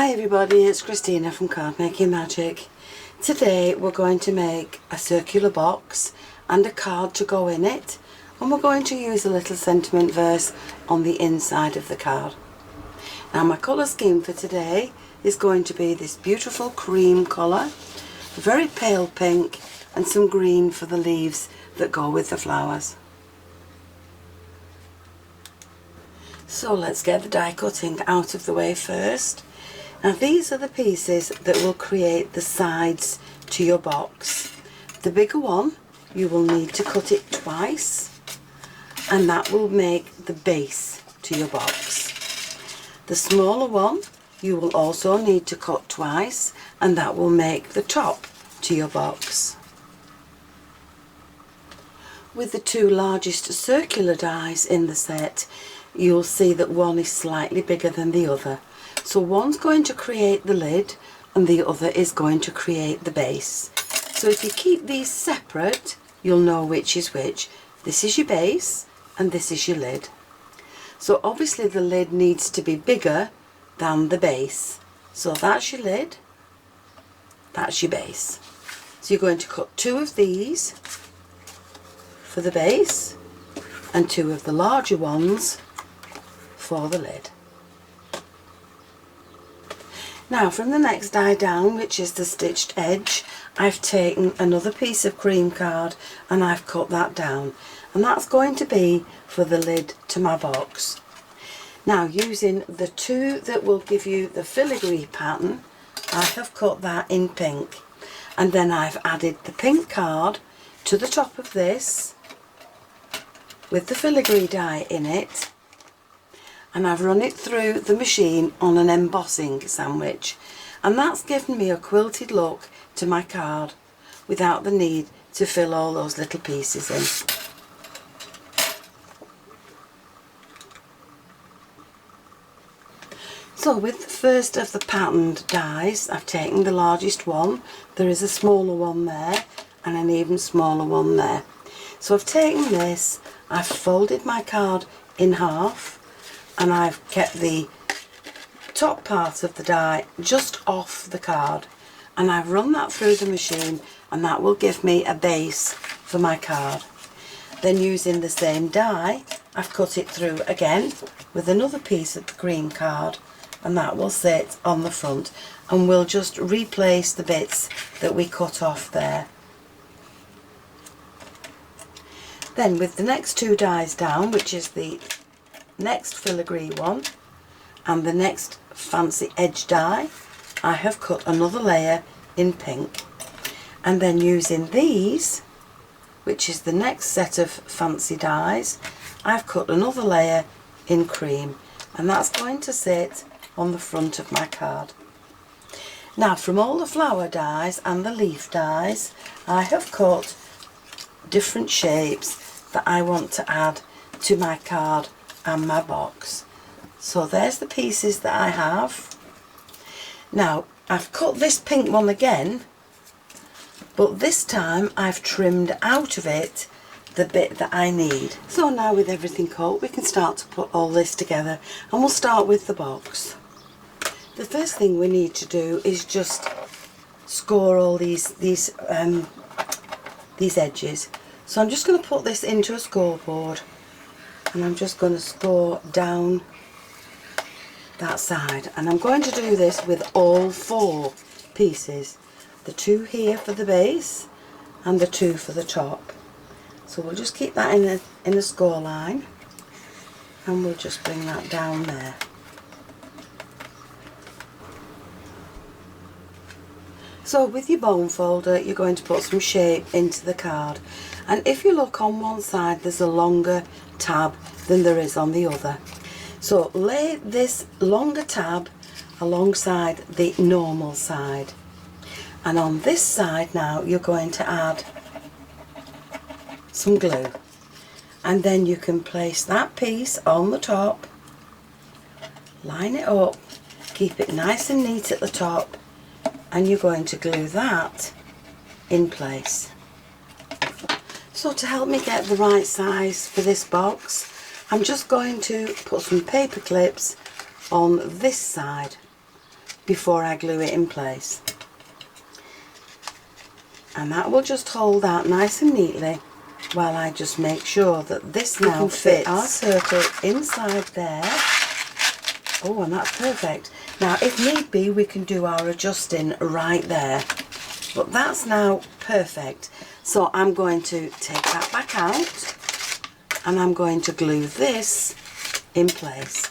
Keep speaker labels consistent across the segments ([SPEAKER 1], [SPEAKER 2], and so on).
[SPEAKER 1] Hi everybody, it's Christina from Card Making Magic. Today we're going to make a circular box and a card to go in it, and we're going to use a little sentiment verse on the inside of the card. Now my colour scheme for today is going to be this beautiful cream colour, a very pale pink and some green for the leaves that go with the flowers. So let's get the die cutting out of the way first. Now these are the pieces that will create the sides to your box. The bigger one, you will need to cut it twice, and that will make the base to your box. The smaller one, you will also need to cut twice, and that will make the top to your box. With the two largest circular dies in the set, you'll see that one is slightly bigger than the other. So one's going to create the lid and the other is going to create the base. So if you keep these separate, you'll know which is which. This is your base and this is your lid. So obviously the lid needs to be bigger than the base. So that's your lid, that's your base. So you're going to cut two of these for the base and two of the larger ones for the lid. Now from the next die down, which is the stitched edge, I've taken another piece of cream card and I've cut that down, and that's going to be for the lid to my box. Now using the two that will give you the filigree pattern, I have cut that in pink, and then I've added the pink card to the top of this with the filigree die in it, and I've run it through the machine on an embossing sandwich, and that's given me a quilted look to my card without the need to fill all those little pieces in. So with the first of the patterned dies, I've taken the largest one. There is a smaller one there and an even smaller one there. So I've taken this, I've folded my card in half, and I've kept the top part of the die just off the card, and I've run that through the machine, and that will give me a base for my card. Then using the same die, I've cut it through again with another piece of the green card, and that will sit on the front, and we'll just replace the bits that we cut off there. Then with the next two dies down, which is the next filigree one and the next fancy edge die, I have cut another layer in pink, and then using these, which is the next set of fancy dies, I've cut another layer in cream, and that's going to sit on the front of my card. Now from all the flower dies and the leaf dies, I have cut different shapes that I want to add to my card and my box. So there's the pieces that I have. Now I've cut this pink one again, but this time I've trimmed out of it the bit that I need. So now with everything cut, we can start to put all this together, and we'll start with the box. The first thing we need to do is just score all these edges. So I'm just going to put this into a scoreboard, and I'm just going to score down that side, and I'm going to do this with all four pieces, the two here for the base and the two for the top. So we'll just keep that in a score line, and we'll just bring that down there. So with your bone folder, you're going to put some shape into the card, and if you look on one side, there's a longer tab than there is on the other. So lay this longer tab alongside the normal side, and on this side now you're going to add some glue, and then you can place that piece on the top, line it up, keep it nice and neat at the top, and you're going to glue that in place. So to help me get the right size for this box, I'm just going to put some paper clips on this side. before I glue it in place. And that will just hold out nice and neatly while I just make sure that this now fits our circle inside there. Oh, and that's perfect. Now if need be we can do our adjusting right there, but that's now perfect. So I'm going to take that back out and I'm going to glue this in place.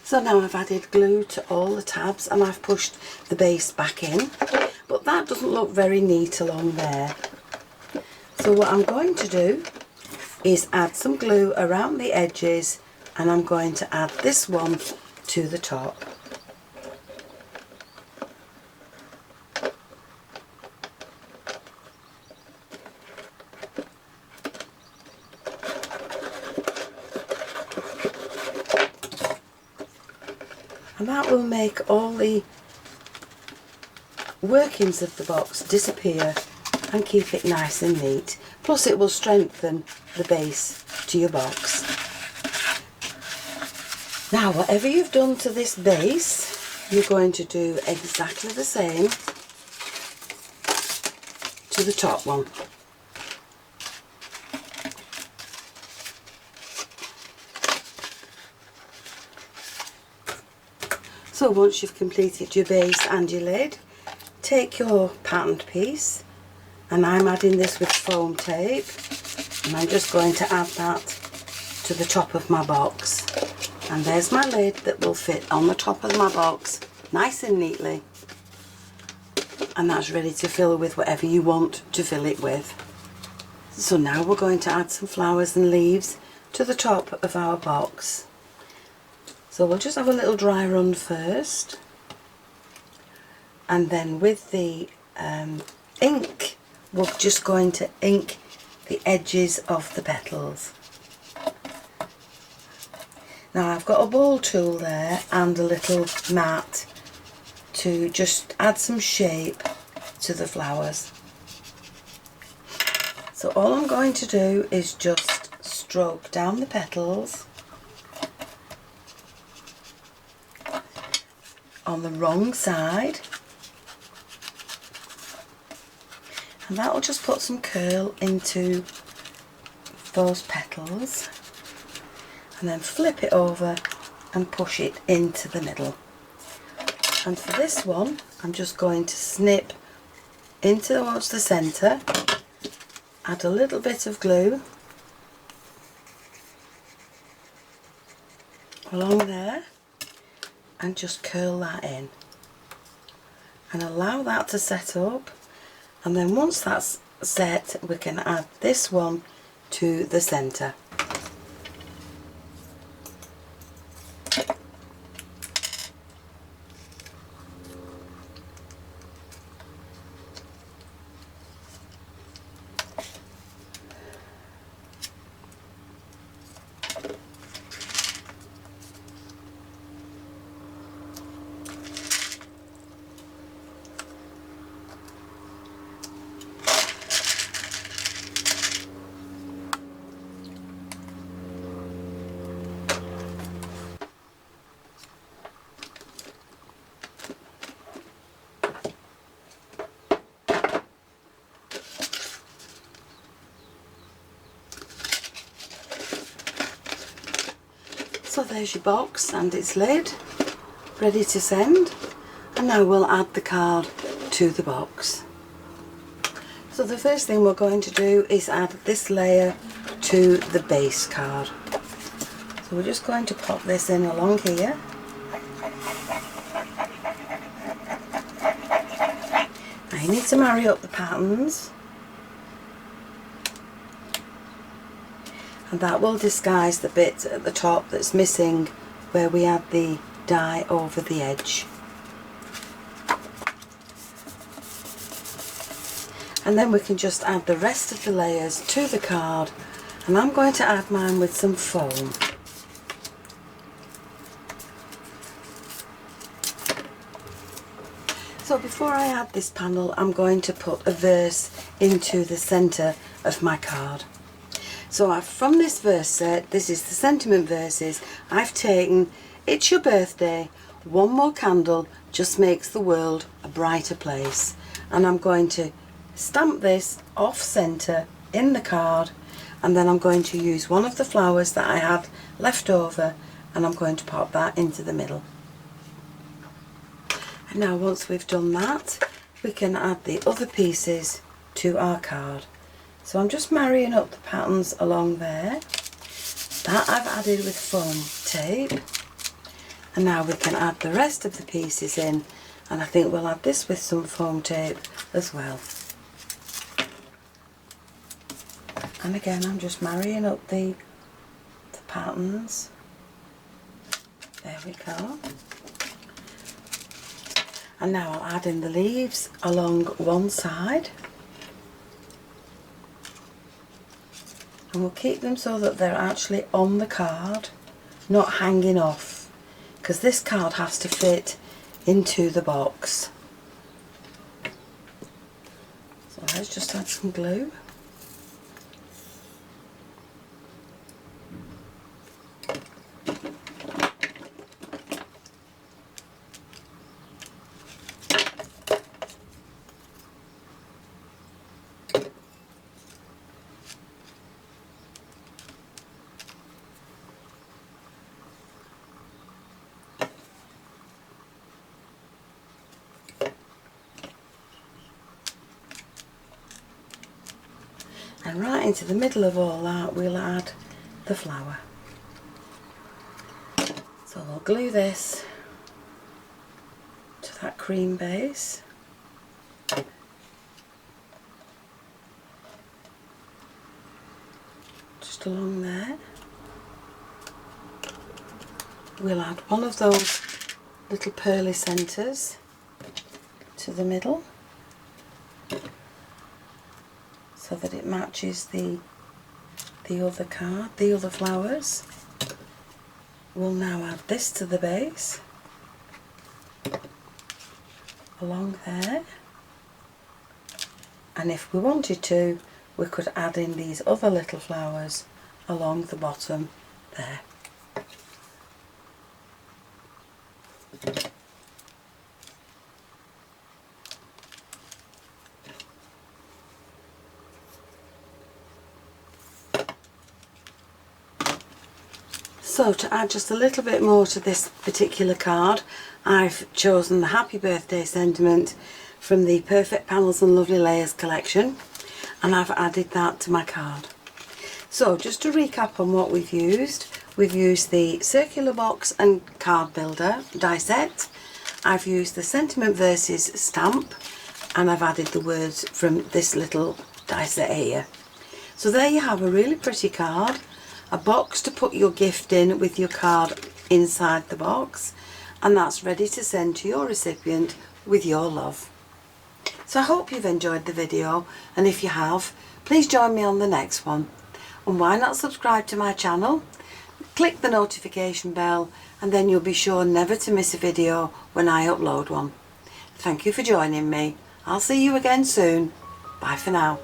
[SPEAKER 1] So now I've added glue to all the tabs and I've pushed the base back in, but that doesn't look very neat along there. So what I'm going to do is add some glue around the edges, and I'm going to add this one to the top. And that will make all the workings of the box disappear and keep it nice and neat. Plus it will strengthen the base to your box. Now whatever you've done to this base, you're going to do exactly the same to the top one. So once you've completed your base and your lid, take your patterned piece, and I'm adding this with foam tape, and I'm just going to add that to the top of my box. And there's my lid that will fit on the top of my box nice and neatly, and that's ready to fill with whatever you want to fill it with. So now we're going to add some flowers and leaves to the top of our box. So we'll just have a little dry run first, and then with the ink we're just going to ink the edges of the petals. Now I've got a ball tool there and a little mat to just add some shape to the flowers. So all I'm going to do is just stroke down the petals on the wrong side, and that will just put some curl into those petals, and then flip it over and push it into the middle. And for this one I'm just going to snip in towards the centre, add a little bit of glue along there, and just curl that in and allow that to set up. And then once that's set, we can add this one to the centre. So there's your box and its lid, ready to send. And now we'll add the card to the box. So the first thing we're going to do is add this layer to the base card. So we're just going to pop this in along here. Now you need to marry up the patterns. and that will disguise the bit at the top that's missing where we add the die over the edge. And then we can just add the rest of the layers to the card, and I'm going to add mine with some foam. So before I add this panel, I'm going to put a verse into the centre of my card. So from this verse set, this is the sentiment verses, I've taken "It's your birthday, one more candle just makes the world a brighter place," and I'm going to stamp this off centre in the card, and then I'm going to use one of the flowers that I had left over, and I'm going to pop that into the middle. And now once we've done that, we can add the other pieces to our card. So I'm just marrying up the patterns along there. That I've added with foam tape. And now we can add the rest of the pieces in, and I think we'll add this with some foam tape as well. And again, I'm just marrying up the patterns. There we go. And now I'll add in the leaves along one side. And we'll keep them so that they're actually on the card, not hanging off, because this card has to fit into the box. So let's just add some glue. And right into the middle of all that, we'll add the flower. So we'll glue this to that cream base. Just along there. We'll add one of those little pearly centres to the middle, so that it matches the other card, the other flowers. We'll now add this to the base, along there, and if we wanted to, we could add in these other little flowers along the bottom there. So to add just a little bit more to this particular card, I've chosen the Happy Birthday sentiment from the Perfect Panels and Lovely Layers collection, and I've added that to my card. So just to recap on what we've used the circular box and card builder die set, I've used the sentiment verses stamp, and I've added the words from this little die set here. So there you have a really pretty card, a box to put your gift in with your card inside the box, and that's ready to send to your recipient with your love. So I hope you've enjoyed the video, and if you have, please join me on the next one. And why not subscribe to my channel? Click the notification bell, and then you'll be sure never to miss a video when I upload one. Thank you for joining me. I'll see you again soon. Bye for now.